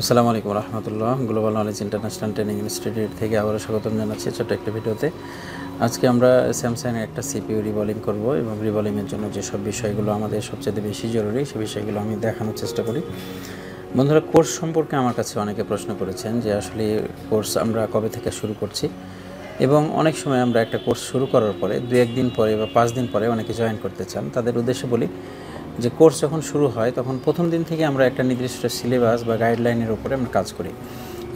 আসসালামু আলাইকুম রহমতুল্লাহ। Global Knowledge International Training Institute থেকে আবারও স্বাগতম জানাচ্ছি ছোট্ট একটা ভিডিওতে। আজকে আমরা স্যামসাং একটা সিপিইউ রিবলিং করব এবং রিবলিংয়ের জন্য যেসব বিষয়গুলো আমাদের সবচেয়ে বেশি জরুরি সেই বিষয়গুলো আমি দেখানোর চেষ্টা করি। বন্ধুরা, কোর্স সম্পর্কে আমার কাছে অনেকে প্রশ্ন করেছেন যে আসলে কোর্স আমরা কবে থেকে শুরু করছি, এবং অনেক সময় আমরা একটা কোর্স শুরু করার পরে 2-1 দিন পরে বা 5 দিন পরে অনেকে জয়েন করতে চান। তাদের উদ্দেশ্যে বলি যে কোর্স যখন শুরু হয় তখন প্রথম দিন থেকে আমরা একটা নির্দিষ্ট সিলেবাস বা গাইডলাইনের উপরে আমরা কাজ করি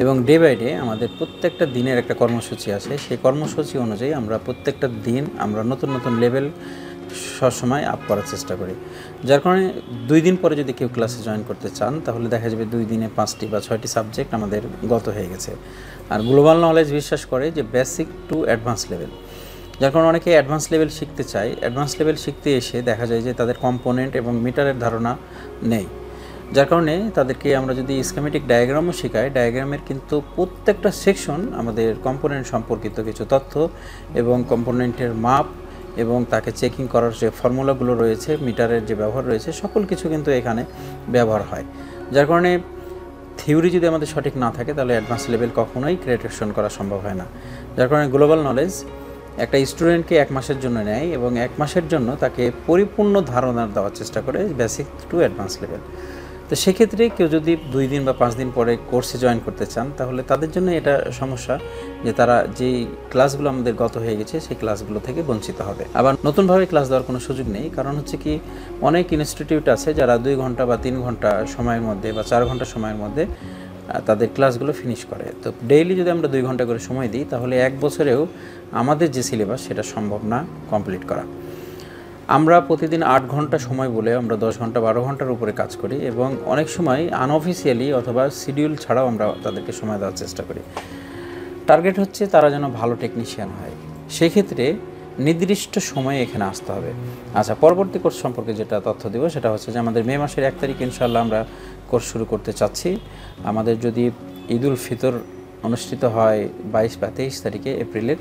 এবং ডে বাই ডে আমাদের প্রত্যেকটা দিনের একটা কর্মসূচি আছে। সেই কর্মসূচি অনুযায়ী আমরা প্রত্যেকটা দিন আমরা নতুন নতুন লেভেল সবসময় আপ করার চেষ্টা করি। যার কারণে 2 দিন পরে যদি কেউ ক্লাসে জয়েন করতে চান তাহলে দেখা যাবে 2 দিনে 5টি বা 6টি সাবজেক্ট আমাদের গত হয়ে গেছে। আর গ্লোবাল নলেজ বিশ্বাস করে যে বেসিক টু অ্যাডভান্স লেভেল, যার কারণে অনেকে অ্যাডভান্স লেভেল শিখতে চায়। অ্যাডভান্স লেভেল শিখতে এসে দেখা যায় যে তাদের কম্পোনেন্ট এবং মিটারের ধারণা নেই, যার কারণে তাদেরকে আমরা যদি স্কিমেটিক ডায়াগ্রামও শেখাই, ডায়াগ্রামের কিন্তু প্রত্যেকটা সেকশন আমাদের কম্পোনেন্ট সম্পর্কিত কিছু তথ্য এবং কম্পোনেন্টের মাপ এবং তাকে চেকিং করার যে ফর্মুলাগুলো রয়েছে, মিটারের যে ব্যবহার রয়েছে, সকল কিছু কিন্তু এখানে ব্যবহার হয়। যার কারণে থিওরি যদি আমাদের সঠিক না থাকে তাহলে অ্যাডভান্স লেভেল কখনোই ক্রিয়েটেশন করা সম্ভব হয় না। যার কারণে গ্লোবাল নলেজ একটা স্টুডেন্টকে 1 মাসের জন্য নেয় এবং 1 মাসের জন্য তাকে পরিপূর্ণ ধারণা দেওয়ার চেষ্টা করে বেসিক টু অ্যাডভান্স লেভেল। তো সেক্ষেত্রে কেউ যদি 2 দিন বা 5 দিন পরে কোর্সে জয়েন করতে চান তাহলে তাদের জন্য এটা সমস্যা যে তারা যেই ক্লাসগুলো আমাদের গত হয়ে গেছে সেই ক্লাসগুলো থেকে বঞ্চিত হবে। আবার নতুনভাবে ক্লাস দেওয়ার কোনো সুযোগ নেই, কারণ হচ্ছে কি অনেক ইনস্টিটিউট আছে যারা 2 ঘন্টা বা 3 ঘন্টা সময়ের মধ্যে বা 4 ঘন্টা সময়ের মধ্যে তাদের ক্লাসগুলো ফিনিশ করে। তো ডেইলি যদি আমরা 2 ঘন্টা করে সময় দিই তাহলে 1 বছরেও আমাদের যে সিলেবাস সেটা সম্ভব না কমপ্লিট করা। আমরা প্রতিদিন 8 ঘন্টা সময় বলে আমরা 10 ঘন্টা 12 ঘন্টার উপরে কাজ করি এবং অনেক সময় আনঅফিসিয়ালি অথবা শিডিউল ছাড়াও আমরা তাদেরকে সময় দেওয়ার চেষ্টা করি। টার্গেট হচ্ছে তারা যেন ভালো টেকনিশিয়ান হয়, সেই ক্ষেত্রে নির্দিষ্ট সময়ে এখানে আসতে হবে। আচ্ছা, পরবর্তী কোর্স সম্পর্কে যেটা তথ্য দেব সেটা হচ্ছে যে আমাদের মে মাসের 1 তারিখ ইনশাআল্লাহ আমরা কোর্স শুরু করতে চাচ্ছি। আমাদের যদি ঈদুল ফিতর অনুষ্ঠিত হয় 22 বা 23 তারিখে এপ্রিলের,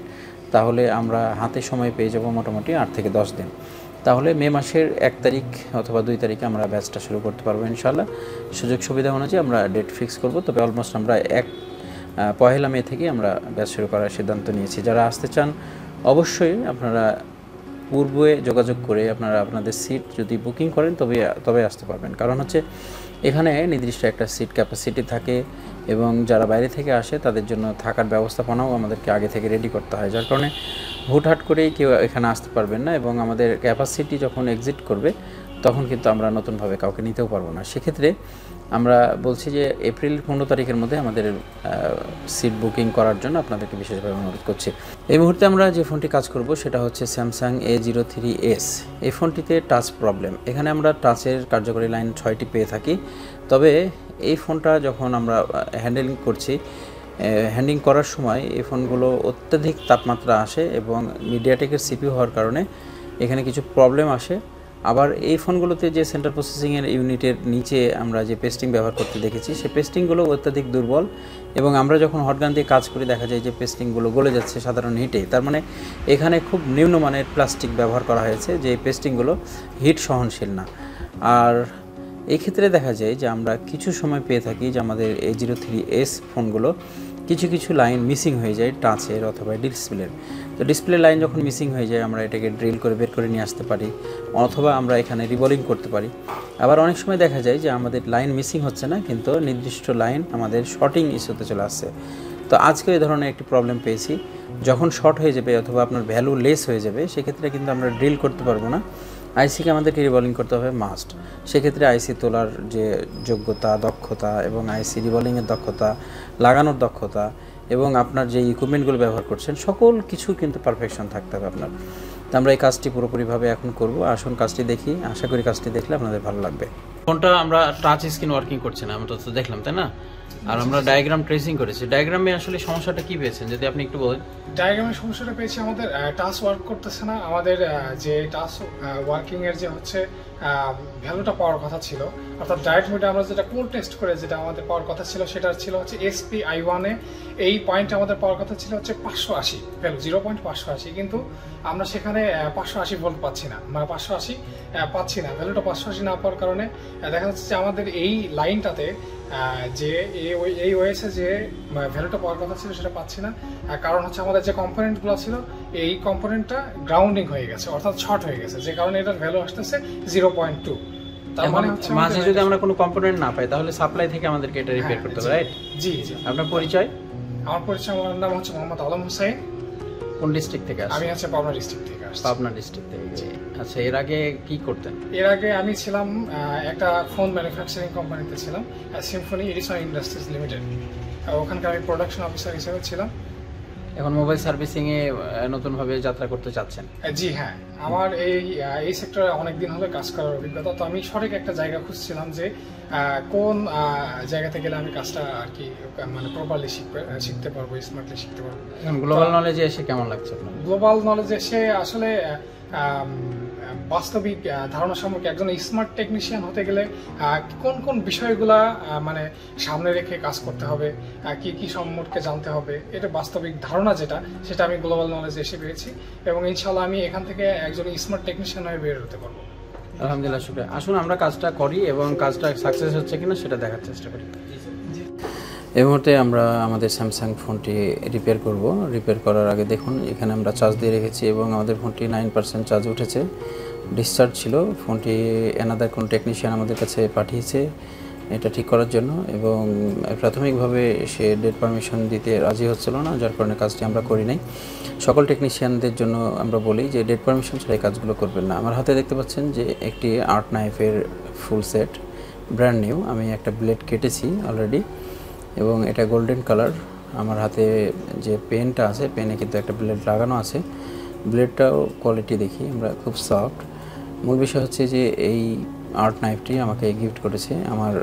তাহলে আমরা হাতে সময় পেয়ে যাব মোটামুটি 8 থেকে 10 দিন। তাহলে মে মাসের 1 তারিখ অথবা 2 তারিখে আমরা ব্যাচটা শুরু করতে পারবো ইনশাআল্লাহ। সুযোগ সুবিধা অনুযায়ী আমরা ডেট ফিক্স করব, তবে অলমোস্ট আমরা 1 মে থেকে আমরা ব্যাচ শুরু করার সিদ্ধান্ত নিয়েছি। যারা আসতে চান অবশ্যই আপনারা পূর্বে যোগাযোগ করে আপনাদের সিট যদি বুকিং করেন তবে আসতে পারবেন, কারণ হচ্ছে এখানে নির্দিষ্ট একটা সিট ক্যাপাসিটি থাকে এবং যারা বাইরে থেকে আসে তাদের জন্য থাকার ব্যবস্থাপনাও আমাদেরকে আগে থেকে রেডি করতে হয়। যার কারণে হুটহাট করেই কেউ এখানে আসতে পারবেন না এবং আমাদের ক্যাপাসিটি যখন এক্সিট করবে তখন কিন্তু আমরা নতুনভাবে কাউকে নিতেও পারবো না। সেক্ষেত্রে আমরা বলছি যে এপ্রিল 15 তারিখের মধ্যে আমাদের সিট বুকিং করার জন্য আপনাদেরকে বিশেষভাবে অনুরোধ করছি। এই মুহূর্তে আমরা যে ফোনটি কাজ করব সেটা হচ্ছে স্যামসাং A03S। এই ফোনটিতে টাচ প্রবলেম, এখানে আমরা টাচের কার্যকরী লাইন 6টি পেয়ে থাকি, তবে এই ফোনটা যখন আমরা হ্যান্ডলিং করার সময় এই ফোনগুলো অত্যাধিক তাপমাত্রা আসে এবং মিডিয়াটেকের সিপিইউ হওয়ার কারণে এখানে কিছু প্রবলেম আসে। আবার এই ফোনগুলোতে যে সেন্ট্রাল প্রসেসিংয়ের ইউনিটের নিচে আমরা যে পেস্টিং ব্যবহার করতে দেখেছি সেই পেস্টিংগুলো অত্যাধিক দুর্বল এবং আমরা যখন হটগান দিয়ে কাজ করি দেখা যায় যে পেস্টিংগুলো গলে যাচ্ছে সাধারণ হিটে। তার মানে এখানে খুব নিম্নমানের প্লাস্টিক ব্যবহার করা হয়েছে যে পেস্টিংগুলো হিট সহনশীল না। আর এই ক্ষেত্রে দেখা যায় যে আমরা কিছু সময় পেয়ে থাকি যে আমাদের A03S ফোনগুলো কিছু লাইন মিসিং হয়ে যায় টাচের অথবা ডিসপ্লের। তো ডিসপ্লে লাইন যখন মিসিং হয়ে যায় আমরা এটাকে ড্রিল করে বের করে নিয়ে আসতে পারি অথবা আমরা এখানে রিবলিং করতে পারি। আবার অনেক সময় দেখা যায় যে আমাদের লাইন মিসিং হচ্ছে না কিন্তু নির্দিষ্ট লাইন আমাদের শর্টিং ইস্যুতে চলে আসছে। তো আজকে এই ধরনের একটি প্রবলেম পেয়েছি, যখন শর্ট হয়ে যাবে অথবা আপনার ভ্যালু লেস হয়ে যাবে সেক্ষেত্রে কিন্তু আমরা ড্রিল করতে পারবো না, আইসিকে আমাদেরকে রিবলিং করতে হবে মাস্ট। সেক্ষেত্রে আইসি তোলার যে যোগ্যতা, দক্ষতা এবং আইসি রিবলিংয়ের দক্ষতা, লাগানোর দক্ষতা এবং আপনার যে ইকুইপমেন্টগুলো ব্যবহার করছেন সকল কিছু কিন্তু পারফেকশন থাকতে হবে আপনার। তো আমরা এই কাজটি পুরোপুরিভাবে এখন করব। আসুন কাজটি দেখি, আশা করি কাজটি দেখলে আপনাদের ভালো লাগবে। ফোনটা আমরা টাচ স্ক্রিন ওয়ার্কিং করছে না, আমরা তো দেখলাম, তাই না? আর আমরা ডায়াগ্রাম ট্রেসিং করেছি। ডায়াগ্রামে আসলে সমস্যাটা কি পেয়েছেন যদি আপনি একটু বলেন। ডায়াগ্রামের সমস্যাটা পেয়েছি আমাদের টাচ ওয়ার্ক করতেছে না। আমাদের যে টাচ ওয়ার্কিং এর যে হচ্ছে ভ্যালুটা পাওয়ার কথা ছিল, অর্থাৎ ডাইরেক্ট মোডে আমরা যেটা কোড টেস্ট করে যেটা আমাদের পাওয়ার কথা ছিল সেটা ছিল হচ্ছে SPI1 এ এই পয়েন্ট আমাদের পাওয়ার কথা ছিল হচ্ছে 580 ভ্যালু 0.580, কিন্তু আমরা সেখানে 580 ভোল্ট পাচ্ছি না, মানে 580 পাচ্ছি না। ভ্যালুটা 580 না পাওয়ার কারণে দেখা যাচ্ছে যে আমাদের এই লাইনটাতে যে এই ওএসে যে ভ্যালুটা পাওয়ার কথা ছিল সেটা পাচ্ছি না। কারণ হচ্ছে আমাদের যে কম্পোনেন্টগুলো ছিল এই কম্পোনেন্টটা গ্রাউন্ডিং হয়ে গেছে, অর্থাৎ শর্ট হয়ে গেছে, যে কারণে এটার ভ্যালু আসতেছে 0.2। তার মানে হচ্ছে মাঝে যদি আমরা কোনো কম্পোনেন্ট না পাই তাহলে সাপ্লাই থেকে আমাদেরকে এটা রিপেয়ার করতে হবে, রাইট? জি জি। আপনার পরিচয়? আমার পরিচয়, আমার নাম হচ্ছে মোহাম্মদ আলম হোসেন। কোন ডিস্ট্রিক্ট থেকে আসছেন? আমি হচ্ছে পাবনা ডিস্ট্রিক্ট থেকে আসছি। পাবনা ডিস্ট্রিক্ট থেকে। আচ্ছা, এর আগে কি করতেন? এর আগে আমি ছিলাম একটা ফোন ম্যানুফ্যাকচারিং কোম্পানিতে ছিলাম, সিম্ফনি এডিসন ইন্ডাস্ট্রিজ লিমিটেড। ওখানকার আমি প্রোডাকশন অফিসার হিসেবে ছিলাম। এখন মোবাইল সার্ভিসিং এ নতুনভাবে যাত্রা করতে চাচ্ছেন? জি হ্যাঁ, আমার এই সেক্টরে অনেকদিন হলো কাজ করার অভিজ্ঞতা, তো আমি সঠিক একটা জায়গা খুঁজছিলাম যে কোন জায়গাতে গেলে আমি কাজটা আর কি মানে প্রপারলি শিখতে পারবো, স্মার্টলি শিখতে পারবো। গ্লোবাল নলেজে এসে কেমন লাগছে আপনার? গ্লোবাল নলেজে এসে আসলে বাস্তবিক ধারণা সম্পর্কে একজন স্মার্ট টেকনিশিয়ান হতে গেলে কোন কোন বিষয়গুলা মানে সামনে রেখে কাজ করতে হবে, কি কি সম্পর্কে জানতে হবে, এটা বাস্তবিক ধারণা সেটা আমি গ্লোবাল নলেজে এসে পেয়েছি, এবং ইনশাল্লাহ আমি এখান থেকে একজন স্মার্ট টেকনিশিয়ান হয়ে বের হতে পারবো। আলহামদুলিল্লাহ, শুকরিয়া। আসুন আমরা কাজটা করি এবং কাজটা সাকসেস হচ্ছে কিনা সেটা দেখার চেষ্টা করি। এই মুহূর্তে আমরা আমাদের স্যামসাং ফোনটি রিপেয়ার করব। রিপেয়ার করার আগে দেখুন এখানে আমরা চার্জ দিয়ে রেখেছি এবং আমাদের ফোনটি 9% চার্জ উঠেছে, ডিসচার্জ ছিল। ফোনটি অ্যানাদার কোন টেকনিশিয়ান আমাদের কাছে পাঠিয়েছে এটা ঠিক করার জন্য, এবং প্রাথমিকভাবে সে ডেট পারমিশন দিতে রাজি হচ্ছিল না, যার কারণে কাজটি আমরা করি নাই। সকল টেকনিশিয়ানদের জন্য আমরা বলি যে ডেট পারমিশন ছাড়া এই কাজগুলো করবেন না। আমার হাতে দেখতে পাচ্ছেন যে একটি আর্ট নাইফের ফুল সেট, ব্র্যান্ড নিউ। আমি একটা ব্লেড কেটেছি অলরেডি এবং এটা গোল্ডেন কালার। আমার হাতে যে পেনটা আছে, পেনে কিন্তু একটা ব্লেড লাগানো আছে। ব্লেডটাও কোয়ালিটি দেখি আমরা, খুব সফট। মূল বিষয় হচ্ছে যে এই আর্ট নাইফটি আমাকে গিফট করেছে আমার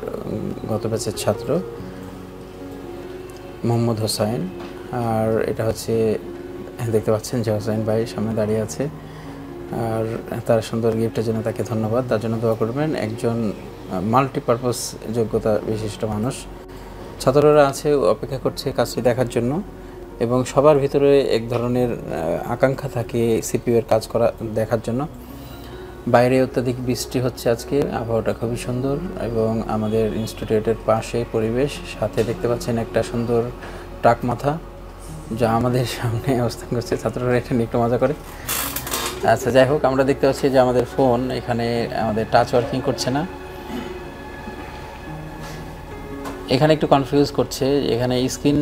গত ব্যাচের ছাত্র মোহাম্মদ হোসাইন। আর এটা হচ্ছে দেখতে পাচ্ছেন যে হোসাইন ভাই সামনে দাঁড়িয়ে আছে, আর তার সুন্দর গিফটের জন্য তাকে ধন্যবাদ। তার জন্য দোয়া করবেন, একজন মাল্টিপারপাস যোগ্যতা বিশিষ্ট মানুষ। ছাত্ররা আছে অপেক্ষা করছে কাজটি দেখার জন্য, এবং সবার ভিতরে এক ধরনের আকাঙ্ক্ষা থাকে সিপিইউ এর কাজ করা দেখার জন্য। বাইরে অত্যাধিক বৃষ্টি হচ্ছে আজকে, আবহাওয়াটা খুবই সুন্দর, এবং আমাদের ইনস্টিটিউটের পাশে পরিবেশ, সাথে দেখতে পাচ্ছেন একটা সুন্দর ট্রাক মাথা যা আমাদের সামনে অবস্থান করছে। ছাত্ররা এটা নিয়ে একটু মজা করে। আচ্ছা, যাই হোক, আমরা দেখতে পাচ্ছি যে আমাদের ফোন এখানে আমাদের টাচ ওয়ার্কিং করছে না। এখানে একটু কনফিউজ করছে। এখানে স্ক্রিন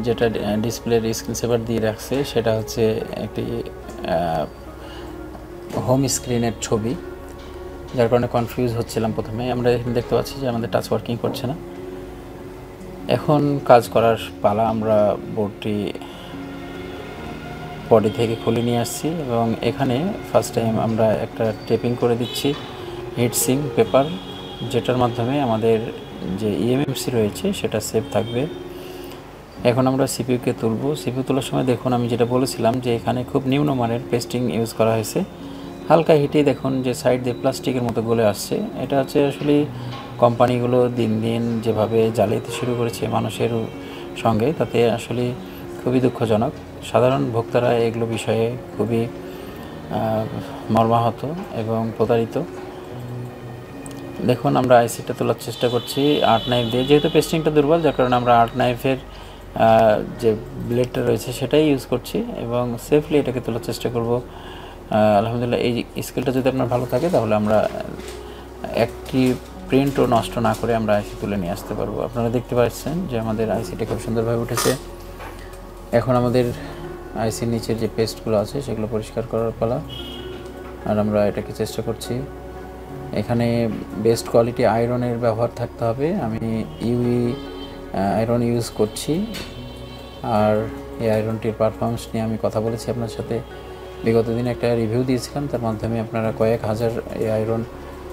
যেটা ডিসপ্লের স্ক্রিন সেভার দিয়ে রাখছে সেটা হচ্ছে একটি হোম স্ক্রিনের ছবি, যার কারণে কনফিউজ হচ্ছিলাম প্রথমে। আমরা এখানে দেখতে পাচ্ছি যে আমাদের টাচ ওয়ার্কিং করছে না। এখন কাজ করার পালা। আমরা বোর্ডটি বডি থেকে খুলে নিয়ে আসছি এবং এখানে ফার্স্ট টাইম আমরা একটা টেপিং করে দিচ্ছি হিটসিং পেপার, যেটার মাধ্যমে আমাদের যে ইএমএমসি রয়েছে সেটা সেভ থাকবে। এখন আমরা সিপিইউকে তুলব। সিপিইউ তোলার সময় দেখুন আমি যেটা বলেছিলাম যে এখানে খুব নিম্নমানের পেস্টিং ইউজ করা হয়েছে। হালকা হিটে দেখুন যে সাইড দিয়ে প্লাস্টিকের মতো গলে আসছে। এটা হচ্ছে আসলে কোম্পানিগুলো দিন দিন যেভাবে জালিয়াতি শুরু করেছে মানুষের সঙ্গে, তাতে আসলে খুবই দুঃখজনক। সাধারণ ভোক্তারা এগুলো বিষয়ে খুবই মর্মাহত এবং প্রতারিত। দেখুন আমরা আইসিটা তোলার চেষ্টা করছি আর্ট নাইফ দিয়ে, যেহেতু পেস্টিংটা দুর্বল যার কারণে আমরা আর্ট নাইফের যে ব্লেডটা রয়েছে সেটাই ইউজ করছি এবং সেফলি এটাকে তোলার চেষ্টা করব। আলহামদুলিল্লাহ, এই স্কেলটা যদি আপনার ভালো থাকে তাহলে আমরা একটি প্রিন্টও নষ্ট না করে আমরা আইসি তুলে নিয়ে আসতে পারবো। আপনারা দেখতে পাচ্ছেন যে আমাদের আইসিটা খুব সুন্দরভাবে উঠেছে। এখন আমাদের আইসির নিচের যে পেস্টগুলো আছে সেগুলো পরিষ্কার করার পালা, আর আমরা এটাকে চেষ্টা করছি। এখানে বেস্ট কোয়ালিটি আয়রনের ব্যবহার থাকতে হবে। আমি ইউই আয়রন ইউজ করছি, আর এই আয়রনটির পারফরমেন্স নিয়ে আমি কথা বলেছি আপনার সাথে। বিগত দিনে একটা রিভিউ দিয়েছিলাম, তার মাধ্যমে আপনারা কয়েক হাজার এই আয়রন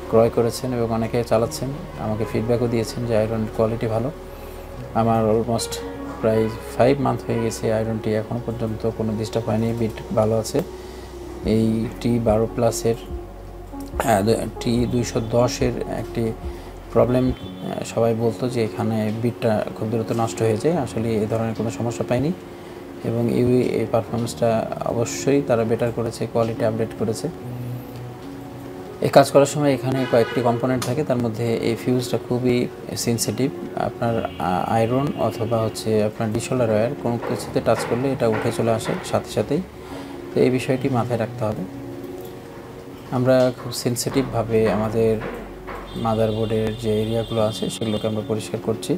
ক্রয় করেছেন এবং অনেকে চালাচ্ছেন, আমাকে ফিডব্যাকও দিয়েছেন যে আয়রনের কোয়ালিটি ভালো। আমার অলমোস্ট প্রায় 5 মান্থ হয়ে গেছে আয়রনটি, এখনও পর্যন্ত কোনো ডিস্টার্ব হয়নি, বিট ভালো আছে। এই T12+-এর T210-এর একটি প্রবলেম সবাই বলতো যে এখানে বিটটা খুব দ্রুত নষ্ট হয়ে যায়, আসলে এই ধরনের কোনো সমস্যা পাইনি। এবং এই পারফরমেন্সটা অবশ্যই তারা বেটার করেছে, কোয়ালিটি আপডেট করেছে। এই কাজ করার সময় এখানে কয়েকটি কম্পোনেন্ট থাকে, তার মধ্যে এই ফিউজটা খুবই সেন্সিটিভ। আপনার আয়রন অথবা হচ্ছে আপনার ডিসোলার ওয়্যার কোনো কিছুতে টাচ করলে এটা উঠে চলে আসে সাথে সাথেই। তো এই বিষয়টি মাথায় রাখতে হবে। আমরা খুব সেন্সিটিভভাবে আমাদের মাদারবোর্ডের যে এরিয়াগুলো আছে সেগুলোকে আমরা পরিষ্কার করছি।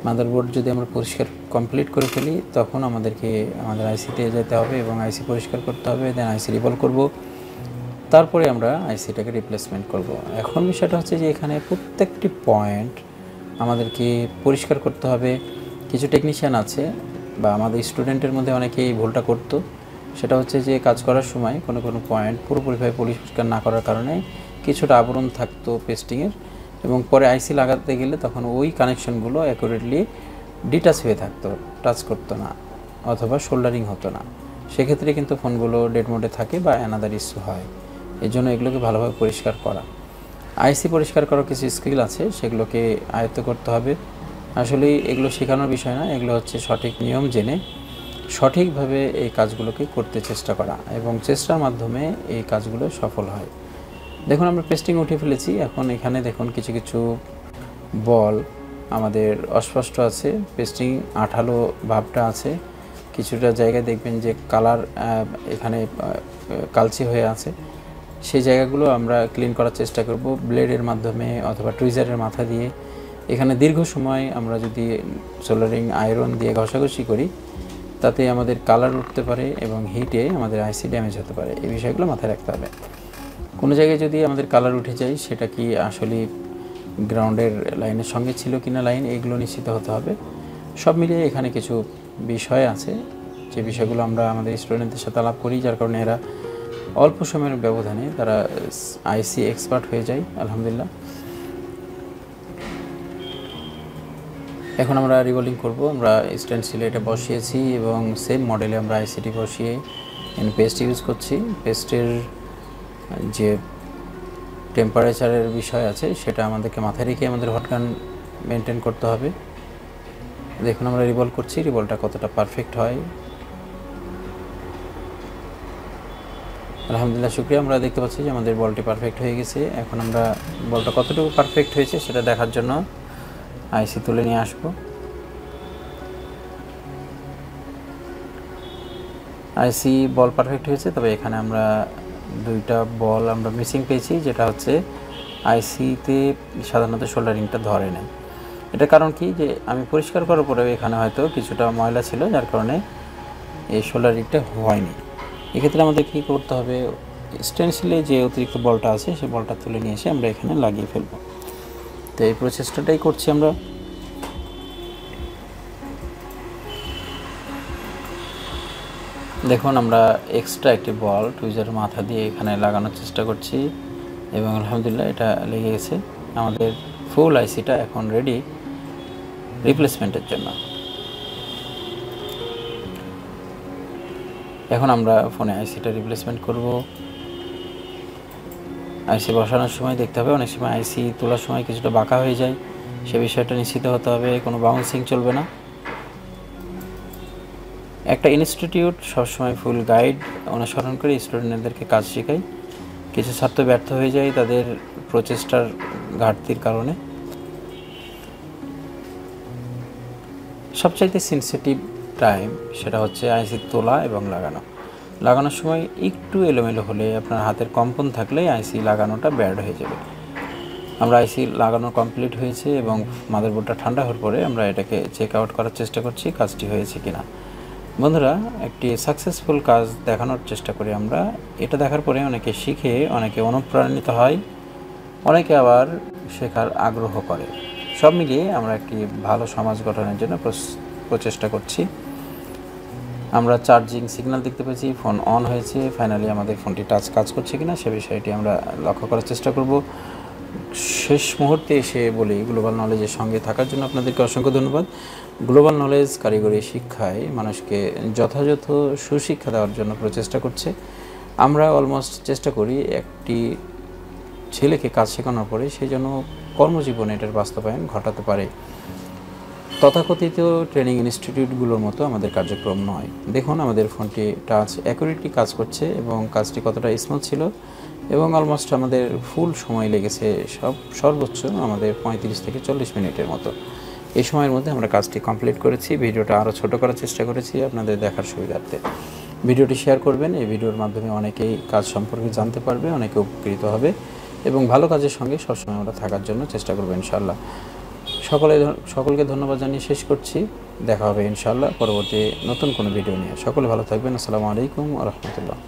মাদারবোর্ড যদি আমরা পরিষ্কার কমপ্লিট করে ফেলি তখন আমাদেরকে আমাদের আইসিতে যেতে হবে এবং আইসি পরিষ্কার করতে হবে, দেন আইসি রিভলভ করব, তারপরে আমরা আইসিটাকে রিপ্লেসমেন্ট করব। এখন বিষয়টা হচ্ছে যে এখানে প্রত্যেকটি পয়েন্ট আমাদেরকে পরিষ্কার করতে হবে। কিছু টেকনিশিয়ান আছে বা আমাদের স্টুডেন্টের মধ্যে অনেকেই এই ভুলটা করতো, সেটা হচ্ছে যে কাজ করার সময় কোনো কোনো পয়েন্ট পুরোপুরিভাবে পরিষ্কার না করার কারণে কিছুটা আবরণ থাকতো পেস্টিংয়ের, এবং পরে আইসি লাগাতে গেলে তখন ওই কানেকশনগুলো অ্যাকুরেটলি ডিটাচ হয়ে থাকতো, টাচ করতো না অথবা শোল্ডারিং হতো না। সেক্ষেত্রে কিন্তু ফোনগুলো ডেড মোডে থাকে বা অ্যানাদার ইস্যু হয়। এই জন্য এগুলোকে ভালোভাবে পরিষ্কার করা, আইসি পরিষ্কার করার কিছু স্কিল আছে সেগুলোকে আয়ত্ত করতে হবে। আসলে এগুলো শেখানোর বিষয় না, এগুলো হচ্ছে সঠিক নিয়ম জেনে সঠিকভাবে এই কাজগুলোকে করতে চেষ্টা করা, এবং চেষ্টার মাধ্যমে এই কাজগুলো সফল হয়। দেখুন আমরা পেস্টিং উঠে ফেলেছি। এখন এখানে দেখুন কিছু কিছু বল আমাদের অস্পষ্ট আছে, পেস্টিং আঠালো ভাবটা আছে। কিছুটা জায়গায় দেখবেন যে কালার এখানে কালচে হয়ে আছে, সেই জায়গাগুলো আমরা ক্লিন করার চেষ্টা করব ব্লেডের মাধ্যমে অথবা টুইজারের মাথা দিয়ে। এখানে দীর্ঘ সময় আমরা যদি সোল্ডারিং আয়রন দিয়ে ঘষাঘষি করি তাতে আমাদের কালার উঠতে পারে এবং হিটে আমাদের আইসি ড্যামেজ হতে পারে। এই বিষয়গুলো মাথায় রাখতে হবে। কোনো জায়গায় যদি আমাদের কালার উঠে যায় সেটা কি আসলে গ্রাউন্ডের লাইনের সঙ্গে ছিল কিনা লাইন, এইগুলো নিশ্চিত হতে হবে। সব মিলিয়ে এখানে কিছু বিষয় আছে যে বিষয়গুলো আমরা আমাদের স্টুডেন্টদের সাথে আলাপ করি, যার কারণে এরা অল্প সময়ের ব্যবধানে তারা আইসি এক্সপার্ট হয়ে যায় আলহামদুলিল্লাহ। এখন আমরা রিভলিং করব। আমরা স্টেনসিলে এটা বসিয়েছি এবং সেম মডেলে আমরা আইসিটি বসিয়ে পেস্ট ইউজ করছি। পেস্টের যে টেম্পারেচারের বিষয় আছে সেটা আমাদেরকে মাথায় রেখে আমাদের হটগান মেনটেন করতে হবে। দেখুন আমরা রিভলভ করছি, রিভলটা কতটা পারফেক্ট হয়। আলহামদুলিল্লাহ, শুক্রিয়া। আমরা দেখতে পাচ্ছি যে আমাদের বলটি পারফেক্ট হয়ে গেছে। এখন আমরা বলটা কতটুকু পারফেক্ট হয়েছে সেটা দেখার জন্য আইসি তুলে নিয়ে আসবো। আইসি বল পারফেক্ট হয়েছে, তবে এখানে আমরা দুইটা বল আমরা মিসিং পেয়েছি, যেটা হচ্ছে আইসিতে সাধারণত শোল্ডারিংটা ধরে নেয়। এটা কারণ কি, যে আমি পরিষ্কার করার পরেও এখানে হয়তো কিছুটা ময়লা ছিল, যার কারণে এই শোল্ডারিংটা হয়নি। এক্ষেত্রে আমাদের কী করতে হবে, স্টেনসিলে যে অতিরিক্ত বলটা আছে সেই বলটা তুলে নিয়ে এসে আমরা এখানে লাগিয়ে ফেলব। তো এই প্রচেষ্টাটাই করছি আমরা। দেখুন আমরা এক্সট্রা একটি বল টুইজারের মাথা দিয়ে এখানে লাগানোর চেষ্টা করছি এবং আলহামদুলিল্লাহ এটা লেগে গেছে। আমাদের ফুল আইসিটা এখন রেডি রিপ্লেসমেন্টের জন্য। এখন আমরা ফোনে আইসিটা রিপ্লেসমেন্ট করব। আইসি বসানোর সময় দেখতে হবে, অনেক সময় আইসি তোলার সময় কিছুটা বাঁকা হয়ে যায়, সে বিষয়টা নিশ্চিত হতে হবে। কোনো বাউন্সিং চলবে না। একটা ইনস্টিটিউট সবসময় ফুল গাইড অনুসরণ করে স্টুডেন্টদেরকে কাজ শেখায়। কিছু ছাত্র ব্যর্থ হয়ে যায় তাদের প্রচেষ্টার ঘাটতির কারণে। সবচাইতে সেন্সিটিভ টাইম সেটা হচ্ছে আইসি তোলা এবং লাগানোর সময় একটু এলোমেলো হলে, আপনার হাতের কম্পন থাকলেই আইসি লাগানোটা ব্যাড হয়ে যাবে। আমরা আইসি লাগানো কমপ্লিট হয়েছে এবং মাদারবোর্ডটা ঠান্ডা হওয়ার পরে আমরা এটাকে চেক আউট করার চেষ্টা করছি কাজটি হয়েছে কিনা। বন্ধুরা, একটি সাকসেসফুল কাজ দেখানোর চেষ্টা করি আমরা। এটা দেখার পরে অনেকে শিখে, অনেকে অনুপ্রাণিত হয়, অনেকে আবার শেখার আগ্রহ করে। সব মিলিয়ে আমরা একটি ভালো সমাজ গঠনের জন্য প্রচেষ্টা করছি। আমরা চার্জিং সিগন্যাল দেখতে পেয়েছি, ফোন অন হয়েছে। ফাইনালি আমাদের ফোনটি টাচ কাজ করছে কিনা সে বিষয়টি আমরা লক্ষ্য করার চেষ্টা করব। শেষ মুহূর্তে এসে বলি, গ্লোবাল নলেজের সঙ্গে থাকার জন্য আপনাদেরকে অসংখ্য ধন্যবাদ। গ্লোবাল নলেজ কারিগরি শিক্ষায় মানুষকে যথাযথ সুশিক্ষা দেওয়ার জন্য প্রচেষ্টা করছে। আমরা অলমোস্ট চেষ্টা করি একটি ছেলেকে কাজ শেখানোর পরে সে যেন কর্মজীবনে এটার বাস্তবায়ন ঘটাতে পারে। তথাকথিত ট্রেনিং ইনস্টিটিউটগুলোর মতো আমাদের কার্যক্রম নয়। দেখুন আমাদের ফোনটি টাচ অ্যাকুরেটলি কাজ করছে এবং কাজটি কতটা স্মুথ ছিল এবং অলমোস্ট আমাদের ফুল সময় লেগেছে সর্বোচ্চ আমাদের 35 থেকে 40 মিনিটের মতো। এই সময়ের মধ্যে আমরা কাজটি কমপ্লিট করেছি। ভিডিওটা আরও ছোট করার চেষ্টা করেছি আপনাদের দেখার সুবিধার্থে। ভিডিওটি শেয়ার করবেন, এই ভিডিওর মাধ্যমে অনেকেই কাজ সম্পর্কে জানতে পারবে, অনেকে উপকৃত হবে এবং ভালো কাজের সঙ্গে সবসময় আমরা থাকার জন্য চেষ্টা করবো ইনশাআল্লাহ। সকলকে ধন্যবাদ জানিয়ে শেষ করছি। দেখা হবে ইনশাআল্লাহ পরবর্তী নতুন কোনো ভিডিও নিয়ে। সকলে ভালো থাকবেন। আসসালামু আলাইকুম ওয়া রাহমাতুল্লাহ।